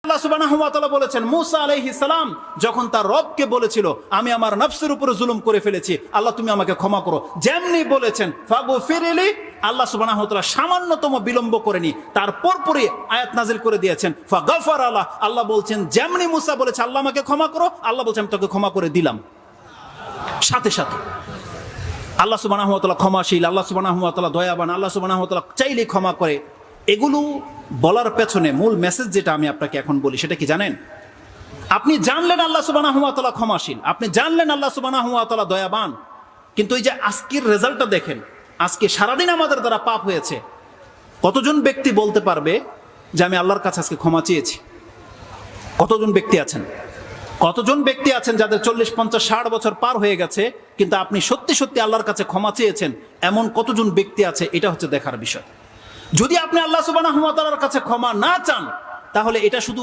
আল্লাহ সুবহানাহু ওয়া তাআলা বলেছেন মুসা আলাইহিস সালাম যখন তার রবকে বলেছিল আমি আমার নফসের উপরে জুলুম করে ফেলেছি, আল্লাহ তুমি আমাকে ক্ষমা করো, যেমনি বলেছেন ফাগফিরলি, আল্লাহ সুবহানাহু ওয়া তাআলা সামান্যতম বিলম্ব করেনি, তারপর পরে আয়াত নাজিল করে দিয়েছেন ফাগফার আল্লাহ। আল্লাহ বলছেন যেমনি মুসা বলেছে আল্লাহ আমাকে ক্ষমা করো, আল্লাহ বলছেন আমি তোকে ক্ষমা করে দিলাম। সাথে সাথে আল্লাহ সুবহানাহু ওয়া তাআলা ক্ষমাশীল, আল্লাহ সুবহানাহু ওয়া তাআলা দয়াবান, আল্লাহ সুবহানাহু ওয়া তাআলা চাইলেই ক্ষমা করে। এগুলো বলার পেছনে মূল মেসেজ যেটা আমি আপনাকে এখন বলি সেটা কি জানেন? আপনি জানলেন আল্লাহ সুবহানাহু ওয়া তাআলা ক্ষমাশীল, আপনি জানলেন আল্লাহ সুবহানাহু ওয়া তাআলা দয়াবান, কিন্তু এই যে আজকের রেজাল্টটা দেখেন, আজকে সারাদিন আমাদের দ্বারা পাপ হয়েছে। কতজন ব্যক্তি বলতে পারবে যে আমি আল্লাহর কাছে আজকে ক্ষমা চেয়েছি? কতজন ব্যক্তি আছেন? কতজন ব্যক্তি আছেন যাদের 40, 50, 60 বছর পার হয়ে গেছে কিন্তু আপনি সত্যি সত্যি আল্লাহর কাছে ক্ষমা চেয়েছেন? এমন কতজন ব্যক্তি আছে? এটা হচ্ছে দেখার বিষয়। যদি আপনি আল্লাহ সুবহানাহু ওয়া তাআলার কাছে ক্ষমা না চান তাহলে এটা শুধু